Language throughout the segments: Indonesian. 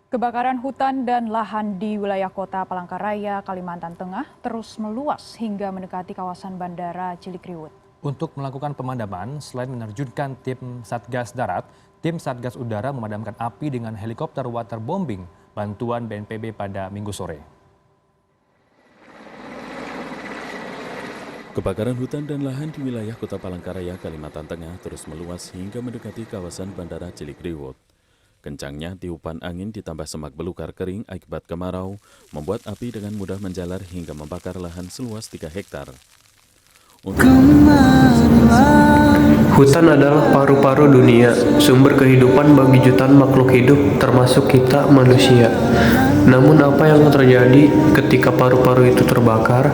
Kebakaran hutan dan lahan di wilayah kota Palangkaraya, Kalimantan Tengah terus meluas hingga mendekati kawasan Bandara Cilikriwut. Untuk melakukan pemadaman, selain menerjunkan tim Satgas Darat, tim Satgas Udara memadamkan api dengan helikopter waterbombing bantuan BNPB pada Minggu sore. Kebakaran hutan dan lahan di wilayah kota Palangkaraya, Kalimantan Tengah terus meluas hingga mendekati kawasan Bandara Cilikriwut. Kencangnya tiupan angin ditambah semak belukar kering akibat kemarau membuat api dengan mudah menjalar hingga membakar lahan seluas 3 hektar. Hutan adalah paru-paru dunia, sumber kehidupan bagi jutaan makhluk hidup termasuk kita manusia. Namun apa yang terjadi ketika paru-paru itu terbakar?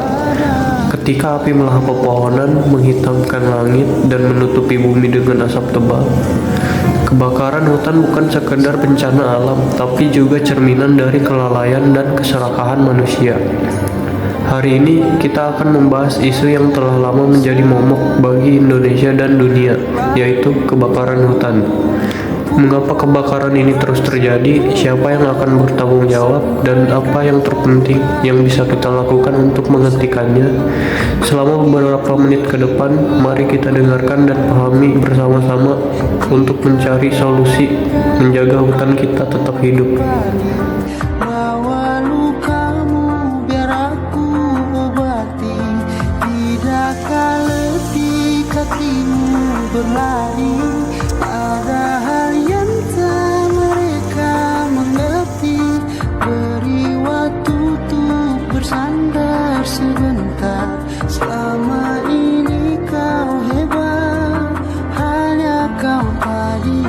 Ketika api melahap pepohonan, menghitamkan langit dan menutupi bumi dengan asap tebal. Kebakaran hutan bukan sekedar bencana alam, tapi juga cerminan dari kelalaian dan keserakahan manusia. Hari ini kita akan membahas isu yang telah lama menjadi momok bagi Indonesia dan dunia, yaitu kebakaran hutan. Mengapa kebakaran ini terus terjadi? Siapa yang akan bertanggung jawab? Dan apa yang terpenting yang bisa kita lakukan untuk menghentikannya? Selama beberapa menit ke depan, mari kita dengarkan dan pahami bersama-sama untuk mencari solusi menjaga hutan kita tetap hidup. Bawa lukamu biar aku obati, tidak letih hatimu berlari. Ada hal yang tak mereka mengerti, beri waktu untuk bersandar sebentar. Selama ini kau hebat, hanya kau tadi.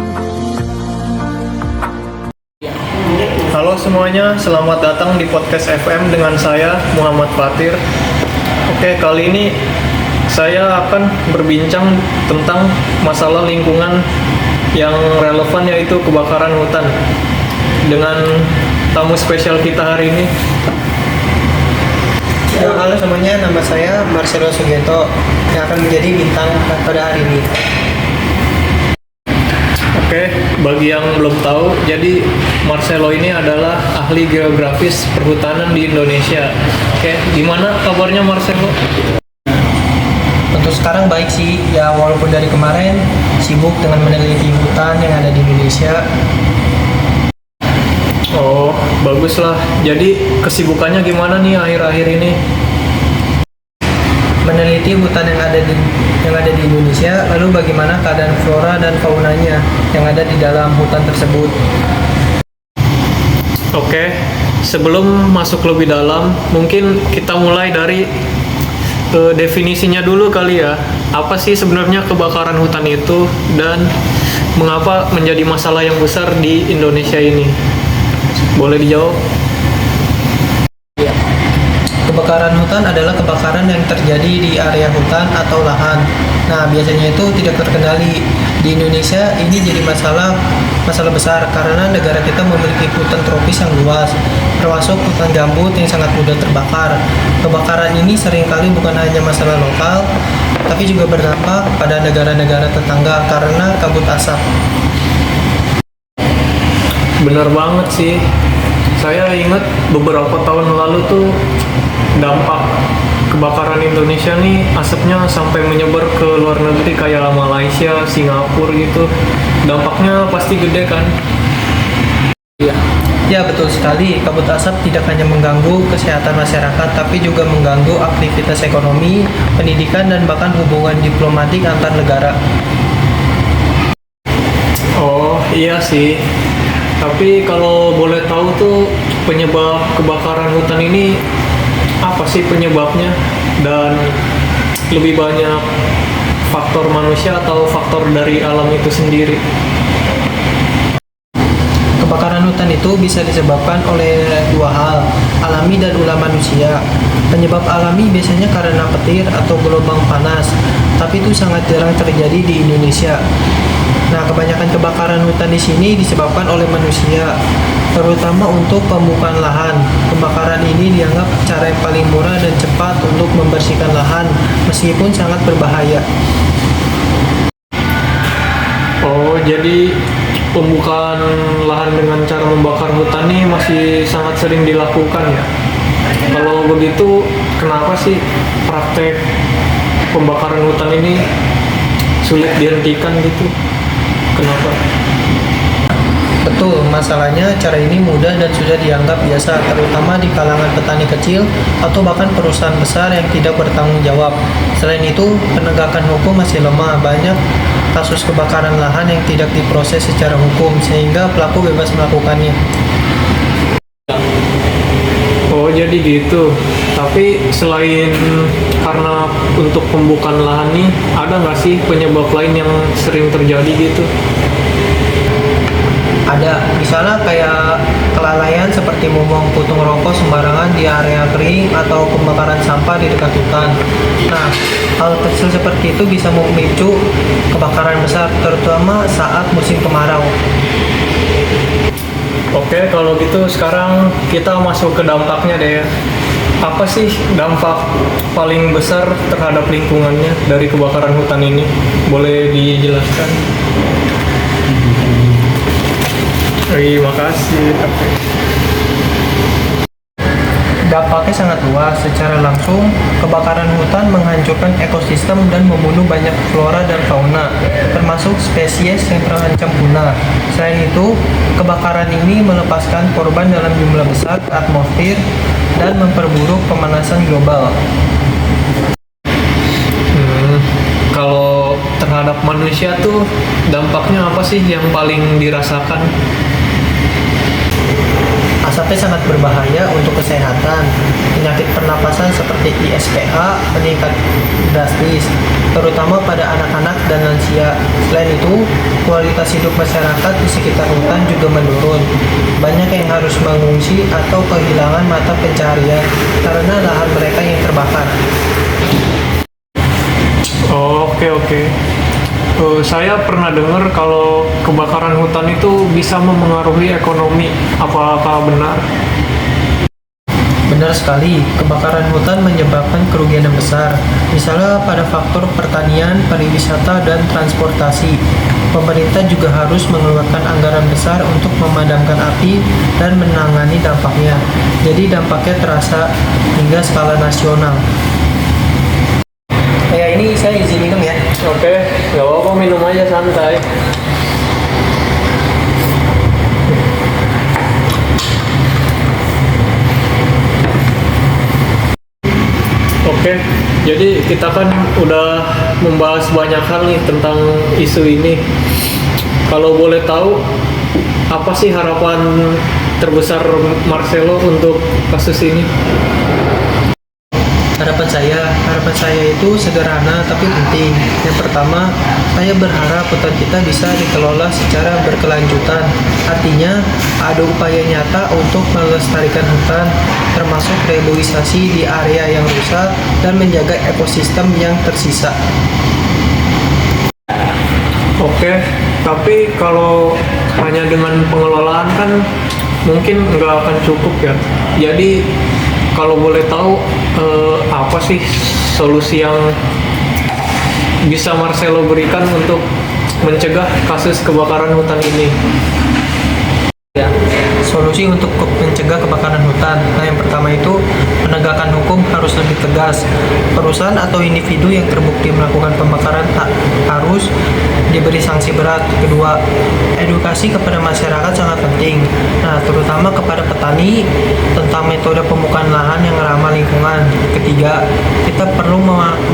Halo semuanya, selamat datang di podcast FM dengan saya Muhammad Fatir. Oke, kali ini saya akan berbincang tentang masalah lingkungan yang relevan, yaitu kebakaran hutan, dengan tamu spesial kita hari ini. Halo semuanya, nama saya Marcelo Sugianto yang akan menjadi bintang pada hari ini. Oke, bagi yang belum tahu, jadi Marcelo ini adalah ahli geografis perhutanan di Indonesia. Oke, gimana kabarnya Marcelo? Untuk sekarang baik sih, ya walaupun dari kemarin sibuk dengan meneliti hutan yang ada di Indonesia. Oh, baguslah. Jadi kesibukannya gimana nih akhir-akhir ini? Meneliti hutan yang ada di Indonesia, lalu bagaimana keadaan flora dan faunanya yang ada di dalam hutan tersebut. Oke, sebelum masuk lebih dalam, mungkin kita mulai dari definisinya dulu kali ya. Apa sih sebenarnya kebakaran hutan itu dan mengapa menjadi masalah yang besar di Indonesia ini? Boleh dijawab? Kebakaran hutan adalah kebakaran yang terjadi di area hutan atau lahan. Nah, biasanya itu tidak terkendali. Di Indonesia ini jadi masalah besar karena negara kita memiliki hutan tropis yang luas, termasuk hutan gambut yang sangat mudah terbakar. Kebakaran ini seringkali bukan hanya masalah lokal, tapi juga berdampak pada negara-negara tetangga karena kabut asap. Benar banget sih. Saya ingat beberapa tahun lalu tuh dampak kebakaran Indonesia nih, asapnya sampai menyebar ke luar negeri kayak Malaysia, Singapura gitu. Dampaknya pasti gede kan? Iya. Ya, betul sekali. Kabut asap tidak hanya mengganggu kesehatan masyarakat, tapi juga mengganggu aktivitas ekonomi, pendidikan, dan bahkan hubungan diplomatik antar negara. Oh, iya sih. Tapi kalau boleh tahu tuh penyebab kebakaran hutan ini apa sih penyebabnya, dan lebih banyak faktor manusia atau faktor dari alam itu sendiri? Kebakaran hutan itu bisa disebabkan oleh dua hal, alami dan ulah manusia. Penyebab alami biasanya karena petir atau gelombang panas, tapi itu sangat jarang terjadi di Indonesia. Nah, kebanyakan kebakaran hutan di sini disebabkan oleh manusia. terutama untuk pembukaan lahan. Kebakaran ini dianggap cara yang paling murah dan cepat untuk membersihkan lahan, meskipun sangat berbahaya. Oh, jadi pembukaan lahan dengan cara membakar hutan ini masih sangat sering dilakukan ya? Kalau begitu, kenapa sih praktek pembakaran hutan ini sulit dihentikan gitu? Kenapa? Betul, masalahnya cara ini mudah dan sudah dianggap biasa, terutama di kalangan petani kecil atau bahkan perusahaan besar yang tidak bertanggung jawab. Selain itu, penegakan hukum masih lemah. Banyak kasus kebakaran lahan yang tidak diproses secara hukum, sehingga pelaku bebas melakukannya. Oh, jadi gitu. Tapi selain karena untuk pembukaan lahan nih, ada nggak sih penyebab lain yang sering terjadi gitu? Ada, misalnya kayak kelalaian seperti membuang puntung rokok sembarangan di area kering atau pembakaran sampah di dekat hutan. Nah, hal kecil seperti itu bisa memicu kebakaran besar, terutama saat musim kemarau. Oke, kalau gitu sekarang kita masuk ke dampaknya deh ya. Apa sih dampak paling besar terhadap lingkungannya dari kebakaran hutan ini? Boleh dijelaskan? Terima kasih. Dampaknya sangat luas. Secara langsung, kebakaran hutan menghancurkan ekosistem dan membunuh banyak flora dan fauna, termasuk spesies yang terancam punah. Selain itu, kebakaran ini melepaskan korban dalam jumlah besar ke atmosfer dan memperburuk pemanasan global. Kalau terhadap manusia tuh dampaknya apa sih yang paling dirasakan? Asapnya sangat berbahaya untuk kesehatan. Penyakit pernapasan seperti ISPA meningkat drastis, terutama pada anak-anak dan lansia. Selain itu, kualitas hidup masyarakat di sekitar hutan juga menurun. Banyak yang harus mengungsi atau kehilangan mata pencaharian karena lahan mereka yang terbakar. Oh, oke. Saya pernah dengar kalau kebakaran hutan itu bisa memengaruhi ekonomi. Apakah benar? Benar sekali, kebakaran hutan menyebabkan kerugian yang besar, misalnya pada faktor pertanian, pariwisata, dan transportasi. Pemerintah juga harus mengeluarkan anggaran besar untuk memadamkan api dan menangani dampaknya. Jadi dampaknya terasa hingga skala nasional. Ya, ini saya izin minum ya. Oke, nggak apa-apa, minum aja santai. Oke, jadi kita kan udah membahas banyak hal nih tentang isu ini. Kalau boleh tahu, apa sih harapan terbesar Marcelo untuk kasus ini? Harapan saya itu sederhana tapi penting. Yang pertama, saya berharap hutan kita bisa dikelola secara berkelanjutan. Artinya, ada upaya nyata untuk melestarikan hutan, termasuk reboisasi di area yang rusak dan menjaga ekosistem yang tersisa. Oke, tapi kalau hanya dengan pengelolaan kan mungkin nggak akan cukup ya. Jadi kalau boleh tahu apa sih solusi yang bisa Marcelo berikan untuk mencegah kasus kebakaran hutan ini? Ya, solusi untuk mencegah kebakaran hutan. Nah, yang pertama itu penegakan hukum harus lebih tegas. Perusahaan atau individu yang terbukti melakukan pembakaran harus diberi sanksi berat. Kedua, edukasi kepada masyarakat sangat penting. Nah, terutama kepada petani tentang metode pembukaan lahan yang ramah lingkungan. Ketiga, kita perlu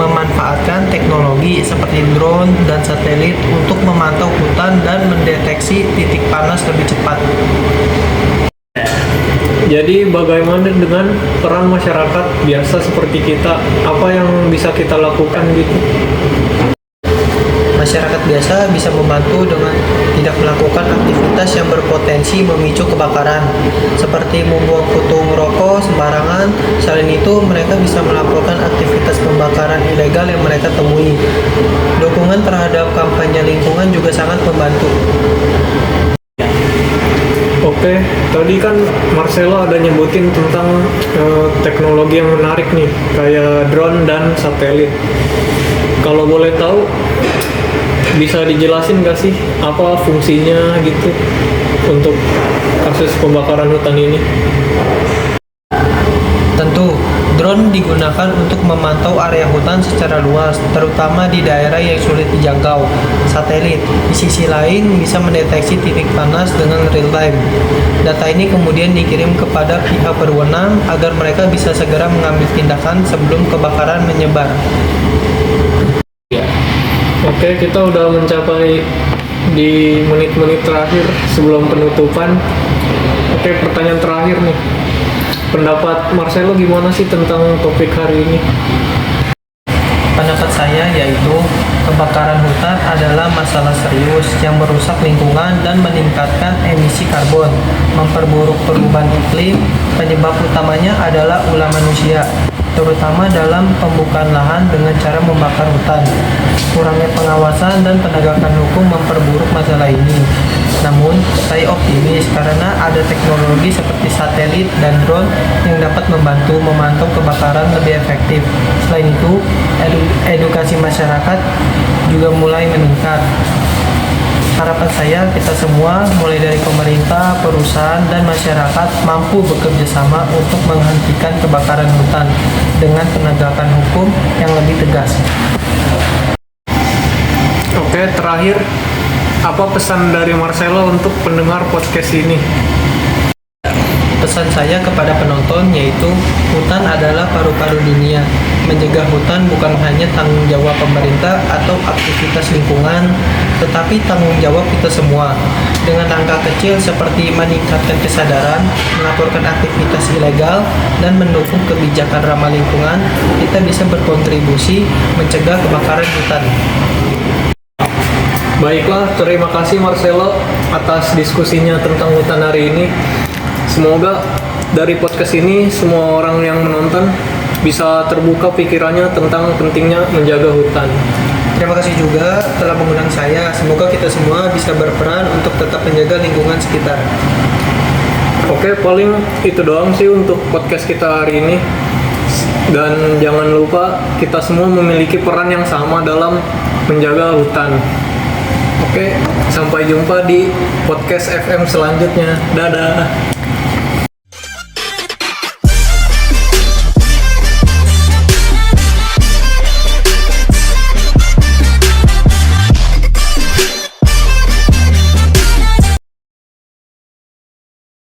memanfaatkan teknologi seperti drone dan satelit untuk memantau hutan dan mendeteksi titik panas lebih cepat. Jadi bagaimana dengan peran masyarakat biasa seperti kita? Apa yang bisa kita lakukan gitu? Masyarakat biasa bisa membantu dengan tidak melakukan aktivitas yang berpotensi memicu kebakaran, seperti membuang puntung rokok sembarangan. Selain itu, mereka bisa melaporkan aktivitas pembakaran ilegal yang mereka temui. Dukungan terhadap kampanye lingkungan juga sangat membantu. Oke, tadi kan Marcelo ada nyebutin tentang teknologi yang menarik nih, kayak drone dan satelit. Kalau boleh tahu, bisa dijelasin nggak sih apa fungsinya gitu untuk kasus pembakaran hutan ini? Tentu, drone digunakan untuk memantau area hutan secara luas, terutama di daerah yang sulit dijangkau. Satelit, di sisi lain, bisa mendeteksi titik panas dengan real time. Data ini kemudian dikirim kepada pihak berwenang agar mereka bisa segera mengambil tindakan sebelum kebakaran menyebar. Oke, kita udah mencapai di menit-menit terakhir sebelum penutupan. Oke, pertanyaan terakhir nih. Pendapat Marcelo gimana sih tentang topik hari ini? Pendapat saya yaitu kebakaran hutan adalah masalah serius yang merusak lingkungan dan meningkatkan emisi karbon, memperburuk perubahan iklim. Penyebab utamanya adalah ulah manusia, terutama dalam pembukaan lahan dengan cara membakar hutan. Kurangnya pengawasan dan penegakan hukum memperburuk masalah ini. Namun, saya optimis karena ada teknologi seperti satelit dan drone yang dapat membantu memantau kebakaran lebih efektif. Selain itu, edukasi masyarakat juga mulai meningkat. Harapan saya kita semua, mulai dari pemerintah, perusahaan, dan masyarakat mampu bekerja sama untuk menghentikan kebakaran hutan dengan penegakan hukum yang lebih tegas. Oke, terakhir, apa pesan dari Marcelo untuk pendengar podcast ini? Pesan saya kepada penonton yaitu hutan adalah paru-paru dunia. Menjaga hutan bukan hanya tanggung jawab pemerintah atau aktivitas lingkungan, tetapi tanggung jawab kita semua. Dengan langkah kecil seperti meningkatkan kesadaran, melaporkan aktivitas ilegal, dan mendukung kebijakan ramah lingkungan, kita bisa berkontribusi mencegah kebakaran hutan. Baiklah, terima kasih Marcelo atas diskusinya tentang hutan hari ini. Semoga dari podcast ini semua orang yang menonton bisa terbuka pikirannya tentang pentingnya menjaga hutan. Terima kasih juga telah mengundang saya. Semoga kita semua bisa berperan untuk tetap menjaga lingkungan sekitar. Oke, paling itu doang sih untuk podcast kita hari ini. Dan jangan lupa kita semua memiliki peran yang sama dalam menjaga hutan. Oke, sampai jumpa di podcast FM selanjutnya. Dadah.